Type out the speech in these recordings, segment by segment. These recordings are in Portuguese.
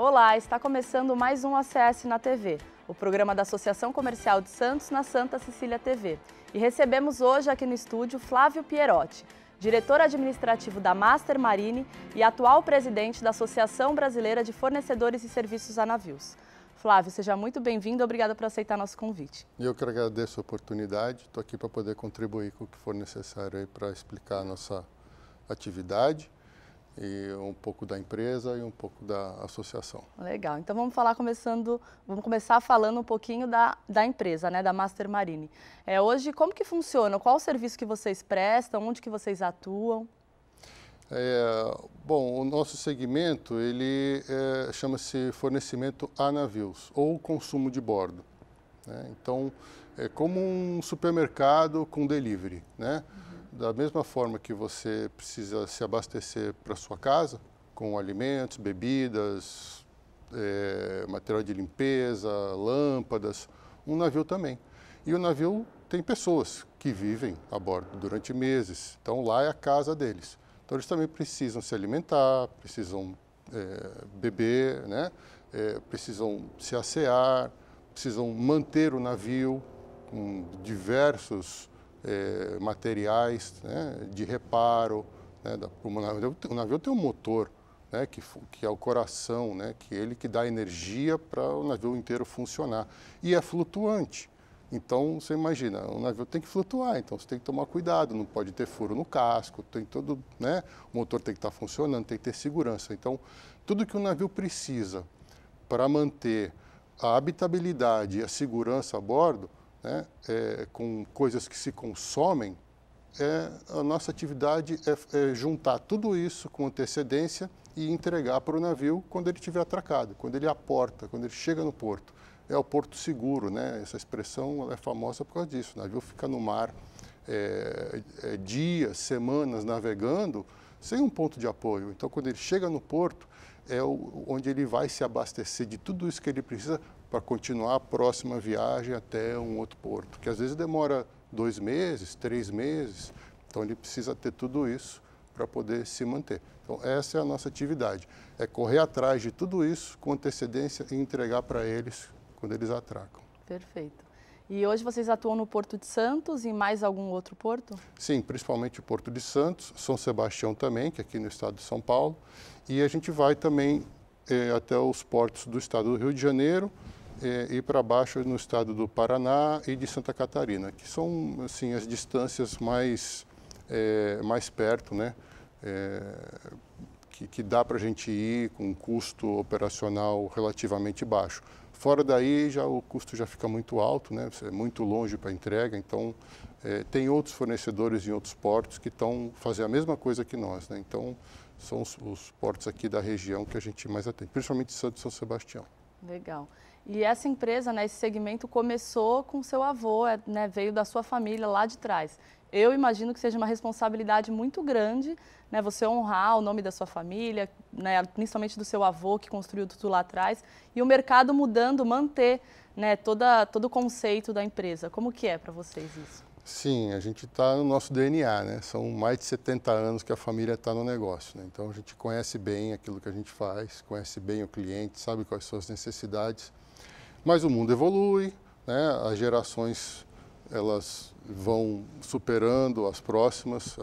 Olá, está começando mais um ACS na TV, o programa da Associação Comercial de Santos na Santa Cecília TV. E recebemos hoje aqui no estúdio Flávio Pierotti, diretor administrativo da Master Marine e atual presidente da Associação Brasileira de Fornecedores e Serviços a Navios. Flávio, seja muito bem-vindo, obrigada por aceitar nosso convite. Eu que agradeço a oportunidade, estou aqui para poder contribuir com o que for necessário para explicar a nossa atividade, e um pouco da empresa e um pouco da associação. Legal, então vamos começar falando um pouquinho da empresa, né, da Master Marine. Hoje, como que funciona? Qual o serviço que vocês prestam? Onde que vocês atuam? Bom, o nosso segmento, ele chama-se fornecimento a navios ou consumo de bordo, né? Então, é como um supermercado com delivery, né? Da mesma forma que você precisa se abastecer para sua casa, com alimentos, bebidas, material de limpeza, lâmpadas, um navio também. E o navio tem pessoas que vivem a bordo durante meses, então lá é a casa deles. Então eles também precisam se alimentar, precisam beber, né? Precisam se assear, precisam manter o navio com diversos materiais, né, de reparo, né, o navio tem um motor, né, que é o coração, né, que ele que dá energia para o navio inteiro funcionar. E é flutuante. Então, você imagina, o navio tem que flutuar, então você tem que tomar cuidado, não pode ter furo no casco, tem todo, né, o motor tem que estar funcionando, tem que ter segurança. Então, tudo que o navio precisa para manter a habitabilidade e a segurança a bordo, né, com coisas que se consomem, a nossa atividade é juntar tudo isso com antecedência e entregar para o navio quando ele estiver atracado, quando ele aporta, quando ele chega no porto. É o porto seguro, né? Essa expressão é famosa por causa disso. O navio fica no mar dias, semanas navegando sem um ponto de apoio. Então, quando ele chega no porto, onde ele vai se abastecer de tudo isso que ele precisa para continuar a próxima viagem até um outro porto, que às vezes demora 2 meses, 3 meses. Então, ele precisa ter tudo isso para poder se manter. Então, essa é a nossa atividade, é correr atrás de tudo isso com antecedência e entregar para eles quando eles atracam. Perfeito. E hoje vocês atuam no Porto de Santos e mais algum outro porto? Sim, principalmente o Porto de Santos, São Sebastião também, que é aqui no estado de São Paulo, e a gente vai também até os portos do estado do Rio de Janeiro e para baixo no estado do Paraná e de Santa Catarina, que são assim as distâncias mais perto, né? Que dá para a gente ir com um custo operacional relativamente baixo. Fora daí, o custo já fica muito alto, né? É muito longe para a entrega, então tem outros fornecedores em outros portos que estão fazendo a mesma coisa que nós, né? Então, são os portos aqui da região que a gente mais atende, principalmente Santos e São Sebastião. Legal. E essa empresa, né, esse segmento começou com seu avô, né, veio da sua família lá de trás. Eu imagino que seja uma responsabilidade muito grande, né, você honrar o nome da sua família, né, principalmente do seu avô que construiu tudo lá atrás, e o mercado mudando, manter, né, todo o conceito da empresa. Como que é para vocês isso? Sim, a gente está no nosso DNA, né? São mais de 70 anos que a família está no negócio, né? Então a gente conhece bem aquilo que a gente faz, conhece bem o cliente, sabe quais são as necessidades. Mas o mundo evolui, né? As gerações elas vão superando as próximas,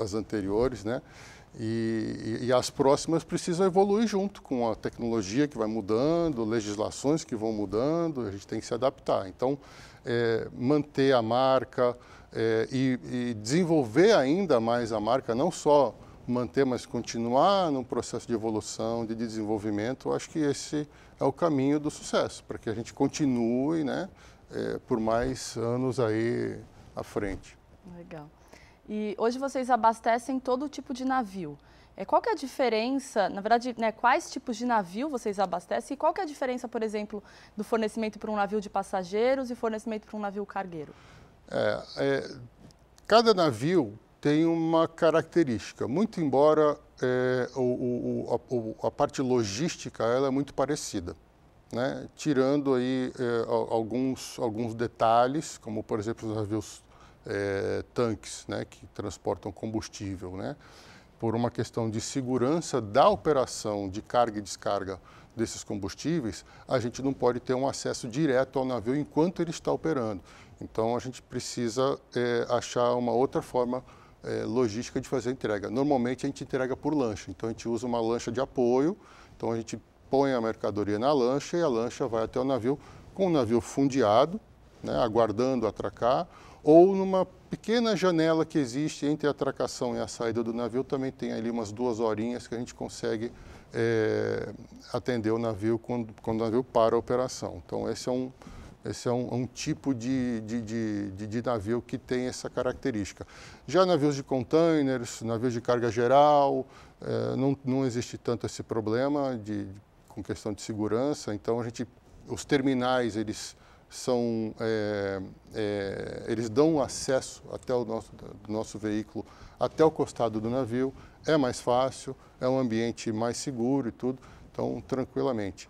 as anteriores, né? E as próximas precisam evoluir junto com a tecnologia que vai mudando, legislações que vão mudando, a gente tem que se adaptar. Então, manter a marca e desenvolver ainda mais a marca, não só manter, mas continuar num processo de evolução, de desenvolvimento, eu acho que esse é o caminho do sucesso, para que a gente continue, né, por mais anos aí à frente. Legal. E hoje vocês abastecem todo tipo de navio. Qual que é a diferença, na verdade, né, quais tipos de navio vocês abastecem e qual que é a diferença, por exemplo, do fornecimento para um navio de passageiros e fornecimento para um navio cargueiro? Cada navio tem uma característica, muito embora a parte logística ela é muito parecida, né? Tirando aí alguns detalhes, como por exemplo os navios tanques, né, que transportam combustível, né? por uma questão de segurança da operação de carga e descarga desses combustíveis, a gente não pode ter um acesso direto ao navio enquanto ele está operando. Então, a gente precisa achar uma outra forma logística de fazer a entrega. Normalmente, a gente entrega por lancha. Então, a gente usa uma lancha de apoio. Então, a gente põe a mercadoria na lancha e a lancha vai até o navio com o navio fundeado, né, aguardando atracar, ou numa pequena janela que existe entre a atracação e a saída do navio, também tem ali umas 2 horinhas que a gente consegue atender o navio quando o navio para a operação. Então, esse é um tipo de navio que tem essa característica. Já navios de containers, navios de carga geral, não existe tanto esse problema com questão de segurança. Então, os terminais, eles dão acesso até o nosso veículo, até o costado do navio. É mais fácil, é um ambiente mais seguro e tudo, então tranquilamente.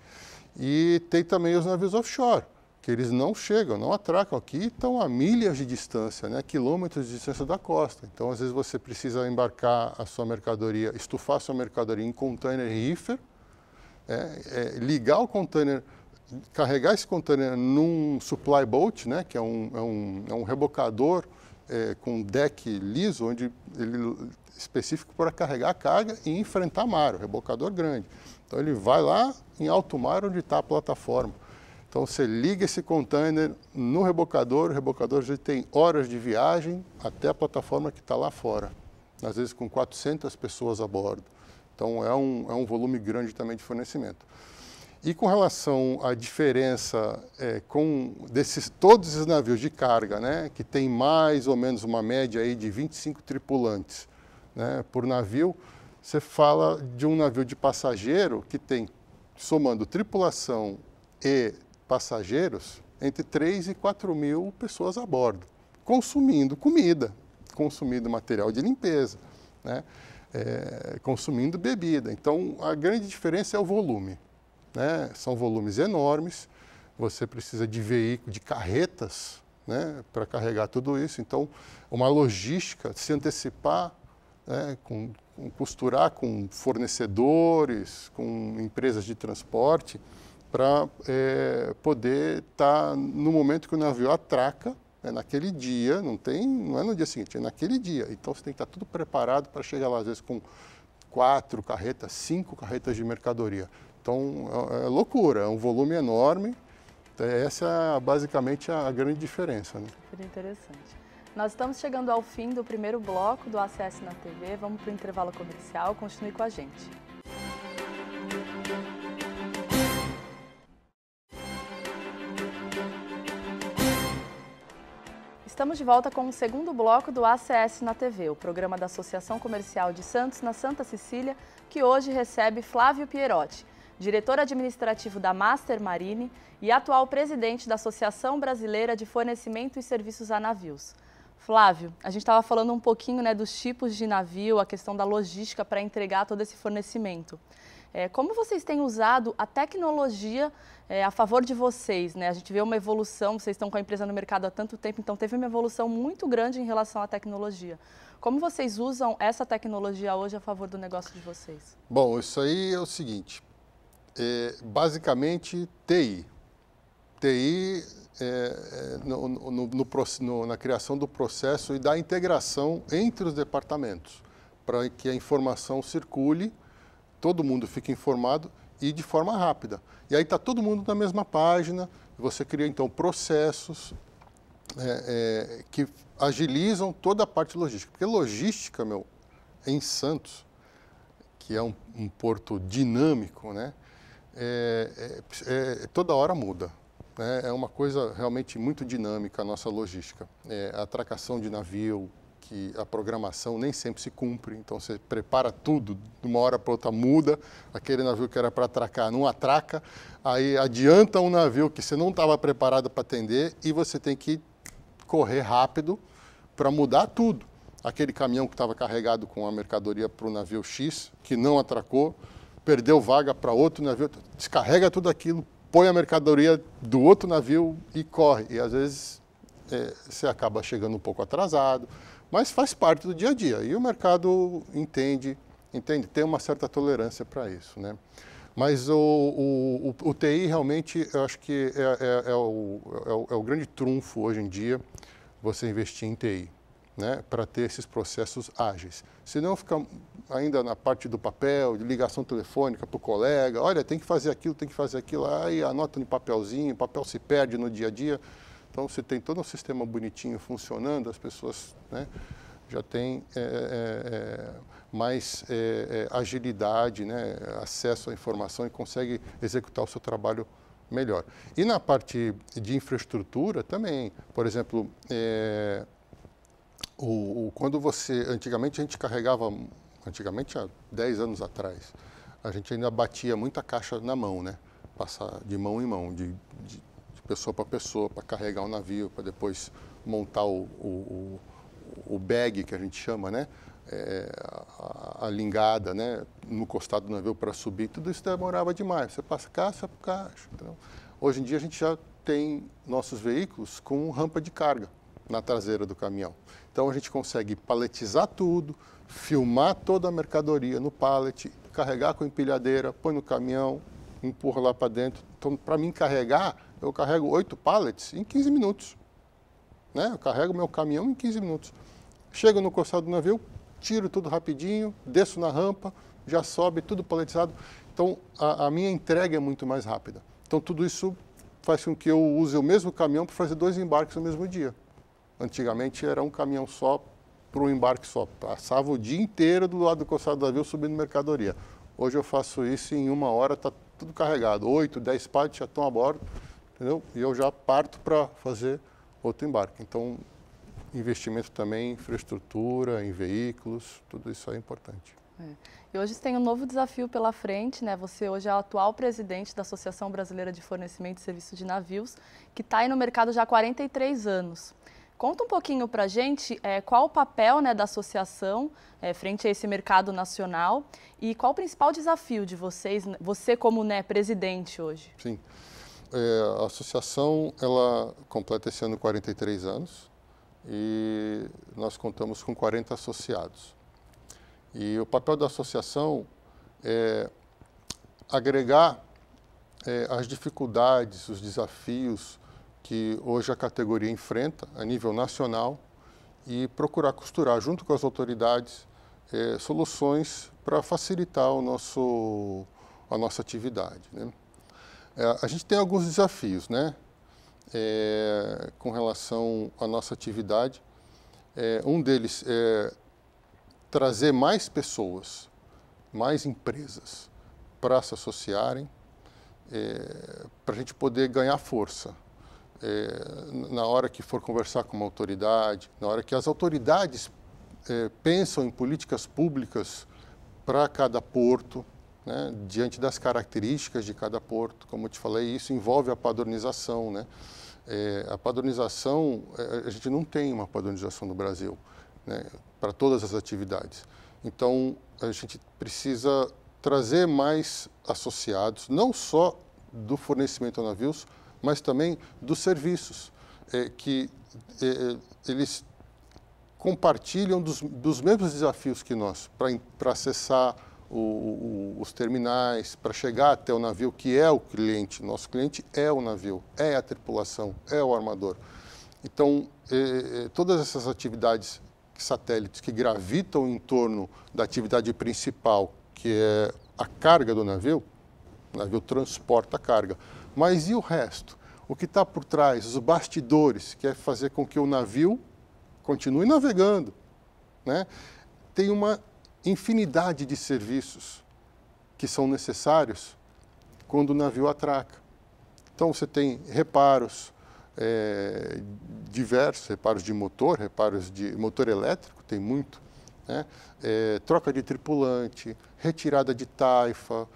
E tem também os navios offshore, que eles não chegam, não atracam aqui, estão a milhas de distância, né, quilômetros de distância da costa. Então, às vezes, você precisa embarcar a sua mercadoria, estufar a sua mercadoria em container reefer, ligar o container, carregar esse container num supply boat, né, que é um rebocador com deck liso, onde ele específico para carregar a carga e enfrentar mar, o rebocador grande. Então ele vai lá em alto mar onde está a plataforma. Então você liga esse container no rebocador, o rebocador já tem horas de viagem até a plataforma que está lá fora, às vezes com 400 pessoas a bordo. Então é um volume grande também de fornecimento. E com relação à diferença todos esses navios de carga, né, que tem mais ou menos uma média aí de 25 tripulantes, né, por navio, você fala de um navio de passageiro que tem, somando tripulação e passageiros, entre 3 e 4 mil pessoas a bordo, consumindo comida, consumindo material de limpeza, né, consumindo bebida. Então, a grande diferença é o volume. Né? São volumes enormes, você precisa de veículos, de carretas, né, para carregar tudo isso. Então, uma logística, se antecipar, né, costurar com fornecedores, com empresas de transporte, para poder estar no momento que o navio atraca, naquele dia, não é no dia seguinte, é naquele dia. Então, você tem que estar tudo preparado para chegar lá, às vezes, com 4 carretas, 5 carretas de mercadoria. Então, é loucura, é um volume enorme. Essa é basicamente a grande diferença. Né? Super interessante. Nós estamos chegando ao fim do primeiro bloco do ACS na TV. Vamos para o intervalo comercial. Continue com a gente. Estamos de volta com o segundo bloco do ACS na TV, o programa da Associação Comercial de Santos, na Santa Cecília, que hoje recebe Flávio Pierotti, diretor administrativo da Master Marine e atual presidente da Associação Brasileira de Fornecimento e Serviços a Navios. Flávio, a gente estava falando um pouquinho, né, dos tipos de navio, a questão da logística para entregar todo esse fornecimento. Como vocês têm usado a tecnologia a favor de vocês, né? A gente vê uma evolução, vocês estão com a empresa no mercado há tanto tempo, então teve uma evolução muito grande em relação à tecnologia. Como vocês usam essa tecnologia hoje a favor do negócio de vocês? Bom, isso aí é o seguinte, basicamente TI. TI na criação do processo e da integração entre os departamentos, para que a informação circule, todo mundo fique informado e de forma rápida. E aí está todo mundo na mesma página, você cria então processos que agilizam toda a parte logística. Porque logística, em Santos, que é um porto dinâmico, né, toda hora muda. É uma coisa realmente muito dinâmica a nossa logística. A atracação de navio, que a programação nem sempre se cumpre, então você prepara tudo, de uma hora para outra muda, aquele navio que era para atracar não atraca, aí adianta um navio que você não estava preparado para atender e você tem que correr rápido para mudar tudo. Aquele caminhão que estava carregado com a mercadoria para o navio X, que não atracou, perdeu vaga para outro navio, descarrega tudo aquilo, põe a mercadoria do outro navio e corre. E às vezes você acaba chegando um pouco atrasado, Mas faz parte do dia a dia e o mercado entende, tem uma certa tolerância para isso, né? Mas o TI realmente, eu acho que é o grande trunfo hoje em dia, você investir em TI, né? Para ter esses processos ágeis. Senão fica ainda na parte do papel, de ligação telefônica para o colega, olha, tem que fazer aquilo, aí anota no papelzinho, o papel se perde no dia a dia. Então você tem todo um sistema bonitinho funcionando, as pessoas, né, já têm mais agilidade, né, acesso à informação e consegue executar o seu trabalho melhor. E na parte de infraestrutura também, por exemplo, quando antigamente a gente carregava, há 10 anos atrás, a gente ainda batia muita caixa na mão, né, passar de mão em mão, de pessoa para pessoa, para carregar o navio, para depois montar o bag, que a gente chama, né? A lingada, né? No costado do navio para subir, tudo isso demorava demais. Você passa caixa por caixa. Então, hoje em dia a gente já tem nossos veículos com rampa de carga na traseira do caminhão. Então a gente consegue paletizar tudo, filmar toda a mercadoria no pallet, carregar com empilhadeira, põe no caminhão, empurra lá para dentro. Então, para mim carregar, eu carrego 8 pallets em 15 minutos. Né? Eu carrego meu caminhão em 15 minutos. Chego no costado do navio, tiro tudo rapidinho, desço na rampa, já sobe, tudo paletizado. Então, a minha entrega é muito mais rápida. Então, tudo isso faz com que eu use o mesmo caminhão para fazer 2 embarques no mesmo dia. Antigamente era um caminhão só para um embarque só. Passava o dia inteiro do lado do costado do navio subindo mercadoria. Hoje eu faço isso e em 1 hora está tudo carregado. 8, 10 pallets já estão a bordo, entendeu? E eu já parto para fazer outro embarque. Então, investimento também em infraestrutura, em veículos, tudo isso é importante. E hoje você tem um novo desafio pela frente, né? Você hoje é o atual presidente da Associação Brasileira de Fornecimento e Serviço de Navios, que está aí no mercado já há 43 anos. Conta um pouquinho para a gente qual o papel, né, da associação frente a esse mercado nacional e qual o principal desafio de vocês, você como, né, presidente hoje. Sim, a associação ela completa esse ano 43 anos e nós contamos com 40 associados. E o papel da associação é agregar as dificuldades, os desafios que hoje a categoria enfrenta a nível nacional e procurar costurar, junto com as autoridades, soluções para facilitar a nossa atividade, né? A gente tem alguns desafios, né? Com relação à nossa atividade. Um deles é trazer mais pessoas, mais empresas para se associarem, para a gente poder ganhar força. Na hora que for conversar com uma autoridade, na hora que as autoridades pensam em políticas públicas para cada porto, né, diante das características de cada porto, como eu te falei, isso envolve a padronização, né? A padronização, a gente não tem uma padronização no Brasil, né, para todas as atividades. Então, a gente precisa trazer mais associados, não só do fornecimento a navios, mas também dos serviços, que eles compartilham dos mesmos desafios que nós, para acessar os terminais, para chegar até o navio, que é o cliente. Nosso cliente é o navio, é a tripulação, é o armador. Então, todas essas atividades satélites que gravitam em torno da atividade principal, que é a carga do navio, o navio transporta a carga. Mas e o resto? O que está por trás, os bastidores, que é fazer com que o navio continue navegando, né? Tem uma infinidade de serviços que são necessários quando o navio atraca. Então você tem reparos diversos, reparos de motor elétrico, tem muito, né? Troca de tripulante, retirada de taifa,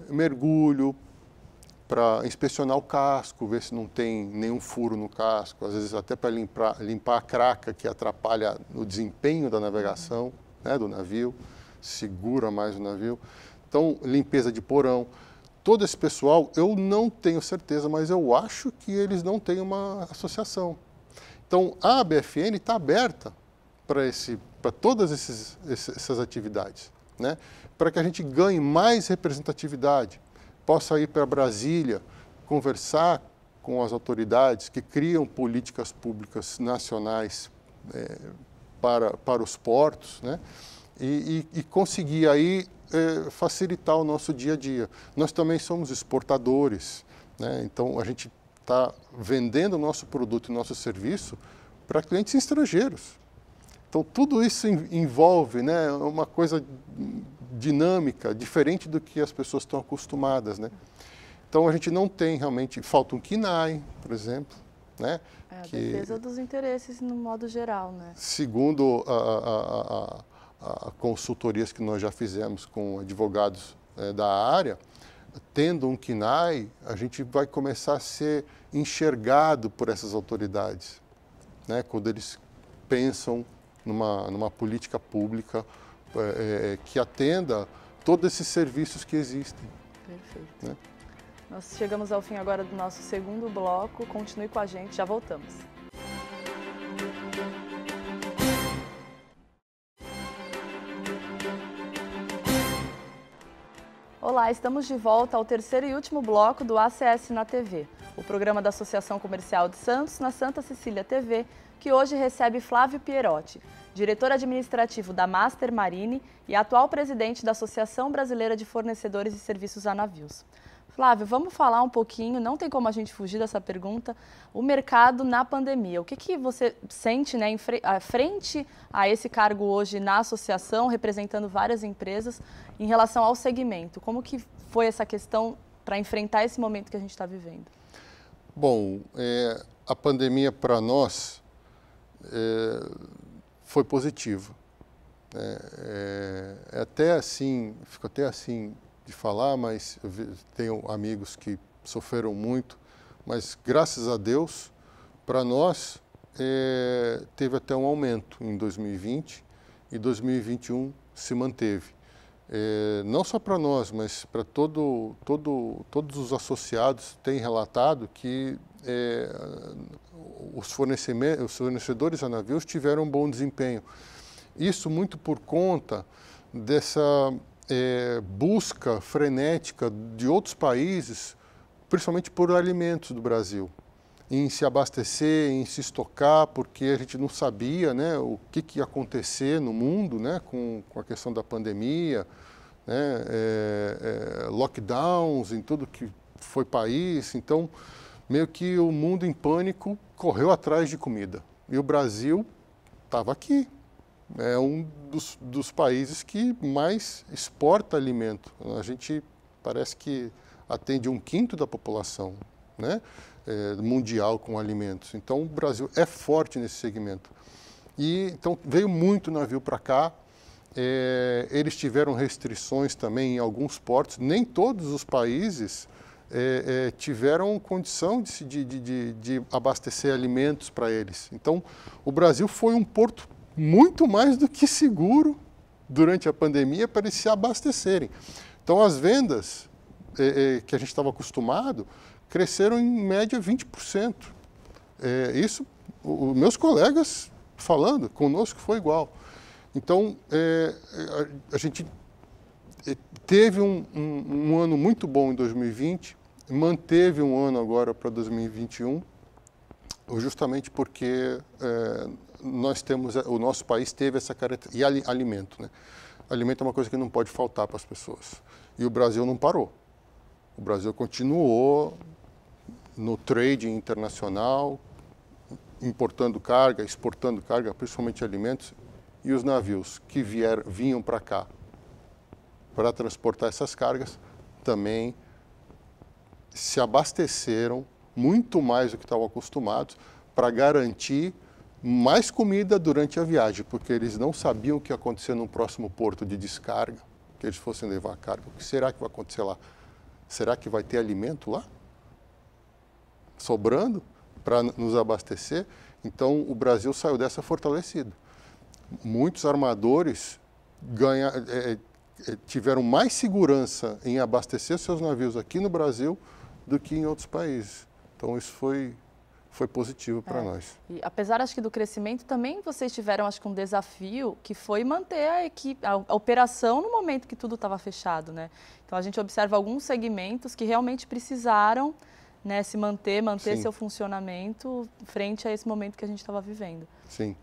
mergulho, para inspecionar o casco, ver se não tem nenhum furo no casco, às vezes até para limpar a craca que atrapalha o desempenho da navegação, né, do navio, segura mais o navio. Então, limpeza de porão. Todo esse pessoal, eu não tenho certeza, mas eu acho que eles não têm uma associação. Então, a ABFN está aberta para todas essas atividades, né? Para que a gente ganhe mais representatividade, possa ir para Brasília, conversar com as autoridades que criam políticas públicas nacionais para os portos, né? E conseguir aí facilitar o nosso dia a dia. Nós também somos exportadores, né? Então a gente está vendendo o nosso produto e nosso serviço para clientes estrangeiros. Então tudo isso envolve, né, uma coisa dinâmica, diferente do que as pessoas estão acostumadas, né? Então a gente não tem realmente, falta um KNAI, por exemplo, né? A defesa dos interesses no modo geral, né? Segundo consultorias que nós já fizemos com advogados da área, tendo um KNAI, a gente vai começar a ser enxergado por essas autoridades, né? Quando eles pensam numa política pública que atenda todos esses serviços que existem. Perfeito. Né? Nós chegamos ao fim agora do nosso segundo bloco. Continue com a gente, já voltamos. Olá, estamos de volta ao terceiro e último bloco do ACS na TV, o programa da Associação Comercial de Santos na Santa Cecília TV, que hoje recebe Flávio Pierotti, diretor administrativo da Master Marine e atual presidente da Associação Brasileira de Fornecedores de Serviços a Navios. Flávio, vamos falar um pouquinho, não tem como a gente fugir dessa pergunta, o mercado na pandemia. O que você sente, né, frente a esse cargo hoje na associação, representando várias empresas, em relação ao segmento? Como que foi essa questão para enfrentar esse momento que a gente está vivendo? Bom, a pandemia para nós foi positiva. Até assim, fico até assim de falar, mas eu tenho amigos que sofreram muito, mas graças a Deus, para nós, teve até um aumento em 2020 e 2021 se manteve. Não só para nós, mas para todos os associados têm relatado que os fornecedores a navios tiveram um bom desempenho. Isso muito por conta dessa busca frenética de outros países, principalmente por alimentos do Brasil, em se abastecer, em se estocar, porque a gente não sabia, né, o que ia acontecer no mundo, né, com a questão da pandemia, né, lockdowns em tudo que foi país. Então, meio que o mundo em pânico correu atrás de comida. E o Brasil estava aqui. É um dos países que mais exporta alimento. A gente parece que atende 1/5 da população, né, mundial com alimentos. Então, o Brasil é forte nesse segmento. E então veio muito navio para cá. Eles tiveram restrições também em alguns portos. Nem todos os países tiveram condição de abastecer alimentos para eles. Então, o Brasil foi um porto muito mais do que seguro durante a pandemia para eles se abastecerem. Então, as vendas que a gente estava acostumado cresceram em média 20%. Isso, os meus colegas falando, conosco foi igual. Então, a gente teve um ano muito bom em 2020, manteve um ano agora para 2021, justamente porque nós temos, o nosso país teve essa característica, e alimento, né? Alimento é uma coisa que não pode faltar para as pessoas. E o Brasil não parou. O Brasil continuou no trade internacional, importando carga, exportando carga, principalmente alimentos, e os navios que vinham para cá para transportar essas cargas também se abasteceram muito mais do que estavam acostumados para garantir mais comida durante a viagem, porque eles não sabiam o que ia acontecer no próximo porto de descarga, que eles fossem levar a carga. O que será que vai acontecer lá? Será que vai ter alimento lá? Sobrando para nos abastecer? Então, o Brasil saiu dessa fortalecido. Muitos armadores tiveram mais segurança em abastecer seus navios aqui no Brasil do que em outros países. Então, isso foi foi positivo para nós. E apesar, acho que, do crescimento, também vocês tiveram, acho que, um desafio que foi manter a equipe, a operação no momento que tudo estava fechado, né? Então, a gente observa alguns segmentos que realmente precisaram, né, se manter Sim. seu funcionamento frente a esse momento que a gente estava vivendo. Sim.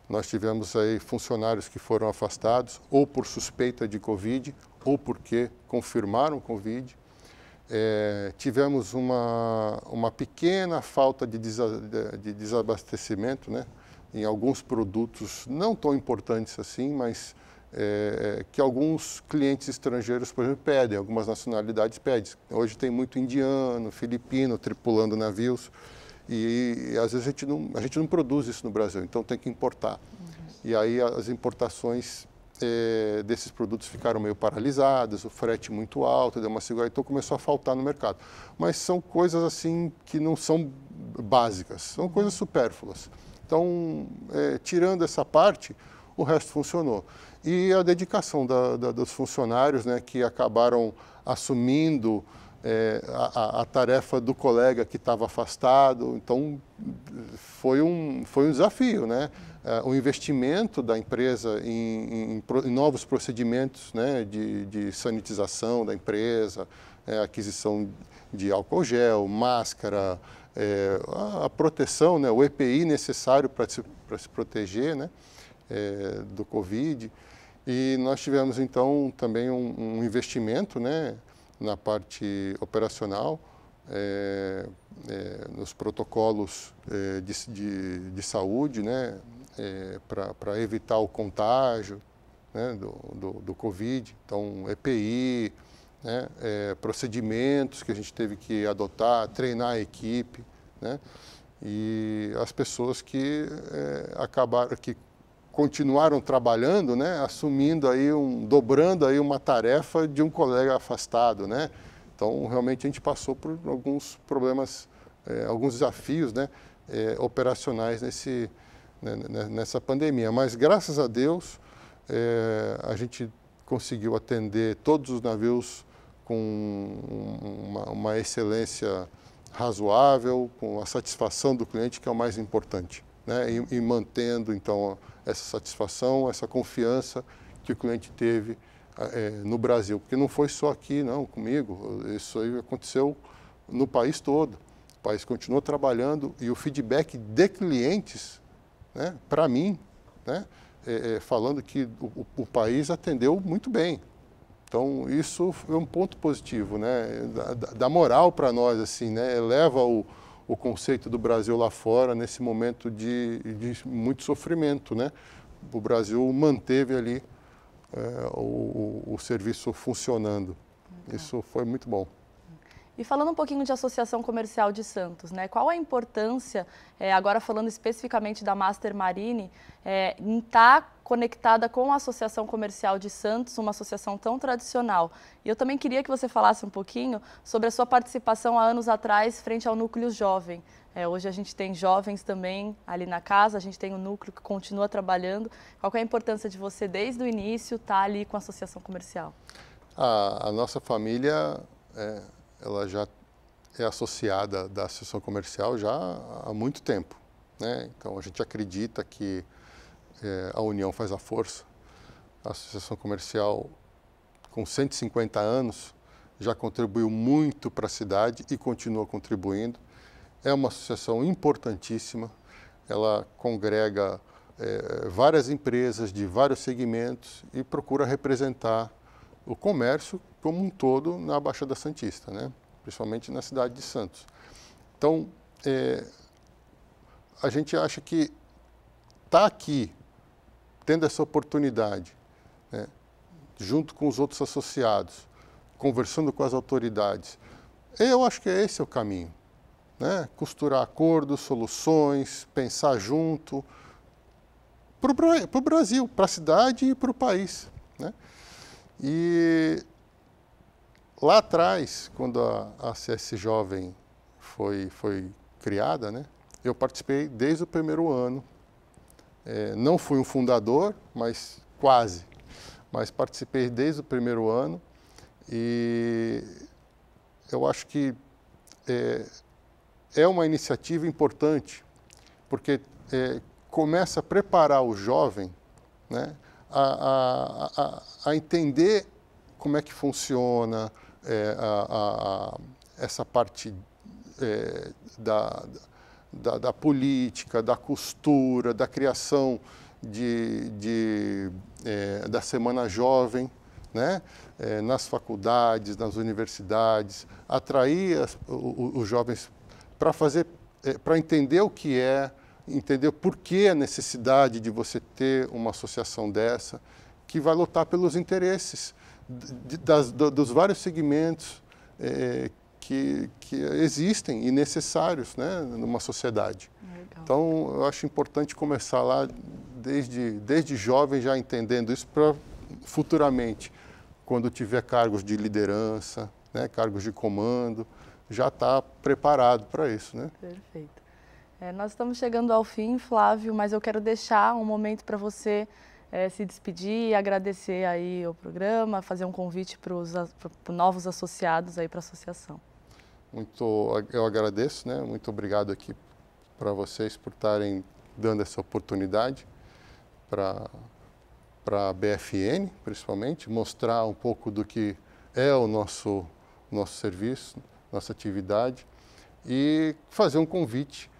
Nós tivemos aí funcionários que foram afastados ou por suspeita de Covid ou porque confirmaram Covid. Tivemos uma pequena falta de desabastecimento, né, em alguns produtos não tão importantes assim, mas que alguns clientes estrangeiros, por exemplo, pedem, algumas nacionalidades pedem. Hoje tem muito indiano, filipino tripulando navios e às vezes a gente não produz isso no Brasil, então tem que importar. E aí as importações desses produtos ficaram meio paralisadas, o frete muito alto, deu uma segurada, então começou a faltar no mercado. Mas são coisas assim que não são básicas, são coisas supérfluas. Então, tirando essa parte, o resto funcionou. E a dedicação dos funcionários, né, que acabaram assumindo a tarefa do colega que estava afastado. Então, foi um desafio, né? O investimento da empresa em novos procedimentos, né, de sanitização da empresa, aquisição de álcool gel, máscara, a proteção, né, o EPI necessário para se proteger, né, do Covid. E nós tivemos, então, também um investimento, né, na parte operacional, nos protocolos de saúde, né, para evitar o contágio, né, do Covid. Então, EPI, né, procedimentos que a gente teve que adotar, treinar a equipe, né, e as pessoas que continuaram trabalhando, né, assumindo aí dobrando aí uma tarefa de um colega afastado, né. Então, realmente a gente passou por alguns problemas, alguns desafios, né, operacionais nessa pandemia. Mas graças a Deus a gente conseguiu atender todos os navios com uma excelência razoável, com a satisfação do cliente, que é o mais importante, né, e mantendo então essa satisfação, essa confiança que o cliente teve no Brasil, porque não foi só aqui, não, comigo, isso aí aconteceu no país todo. O país continuou trabalhando e o feedback de clientes, né, para mim, né, falando que o país atendeu muito bem. Então, isso é um ponto positivo, né, dá moral para nós, assim, né, eleva o conceito do Brasil lá fora nesse momento de muito sofrimento, né. O Brasil manteve ali o serviço funcionando. Isso foi muito bom. E falando um pouquinho de Associação Comercial de Santos, né? Qual a importância, agora falando especificamente da Master Marine, em estar conectada com a Associação Comercial de Santos, uma associação tão tradicional? E eu também queria que você falasse um pouquinho sobre a sua participação há anos atrás frente ao Núcleo Jovem. Hoje a gente tem jovens também ali na casa, a gente tem um núcleo que continua trabalhando. Qual é a importância de você, desde o início, estar ali com a Associação Comercial? A nossa família ela já é associada da Associação Comercial já há muito tempo, né? Então a gente acredita que a união faz a força. A Associação Comercial, com 150 anos, já contribuiu muito para a cidade e continua contribuindo. É uma associação importantíssima, ela congrega várias empresas de vários segmentos e procura representar o comércio como um todo na Baixada Santista, né? Principalmente na cidade de Santos. Então, a gente acha que estar aqui, tendo essa oportunidade, né, junto com os outros associados, conversando com as autoridades, eu acho que esse é o caminho, né? Costurar acordos, soluções, pensar junto para o Brasil, para a cidade e para o país, né? E lá atrás, quando a CS Jovem foi criada, né, eu participei desde o primeiro ano. Não fui um fundador, mas quase. Mas participei desde o primeiro ano e eu acho que é uma iniciativa importante, porque começa a preparar o jovem, né, a entender como é que funciona essa parte da política, da costura, da criação da Semana Jovem, né? Nas faculdades, nas universidades, atrair os jovens para entender o que entender por que a necessidade de você ter uma associação dessa, que vai lutar pelos interesses dos vários segmentos que existem e necessários, né, numa sociedade. Legal. Então, eu acho importante começar lá desde jovem, já entendendo isso, para futuramente, quando tiver cargos de liderança, né, cargos de comando, já está preparado para isso, né? Perfeito. Nós estamos chegando ao fim, Flávio, mas eu quero deixar um momento para você se despedir e agradecer aí o programa, fazer um convite para os novos associados aí para a associação. Eu agradeço, né? Muito obrigado aqui para vocês por estarem dando essa oportunidade para a BFN, principalmente, mostrar um pouco do que é o nosso serviço, nossa atividade, e fazer um convite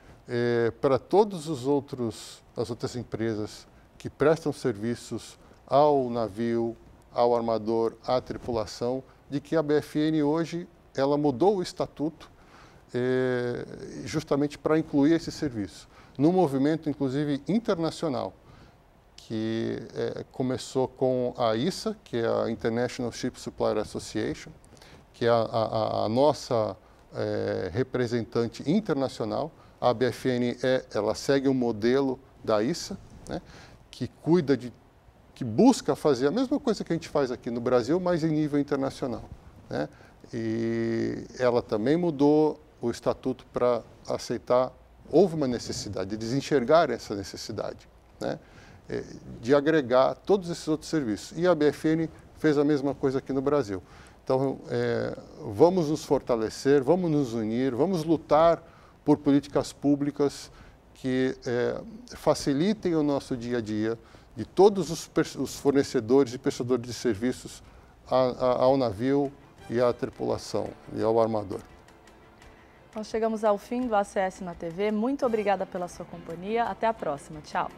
para todas as outras empresas que prestam serviços ao navio, ao armador, à tripulação, de que a BFN hoje ela mudou o estatuto justamente para incluir esse serviço, num movimento, inclusive, internacional, que começou com a ISA, que é a International Ship Supplier Association, que é a nossa representante internacional. A BFN ela segue o modelo da ISA, né, que busca fazer a mesma coisa que a gente faz aqui no Brasil, mas em nível internacional, né? E ela também mudou o estatuto para aceitar, houve uma necessidade, eles enxergaram essa necessidade, né, de agregar todos esses outros serviços. E a BFN fez a mesma coisa aqui no Brasil. Então, vamos nos fortalecer, vamos nos unir, vamos lutar por políticas públicas que facilitem o nosso dia a dia de todos os fornecedores e prestadores de serviços ao navio e à tripulação e ao armador. Nós chegamos ao fim do ACS na TV. Muito obrigada pela sua companhia. Até a próxima. Tchau.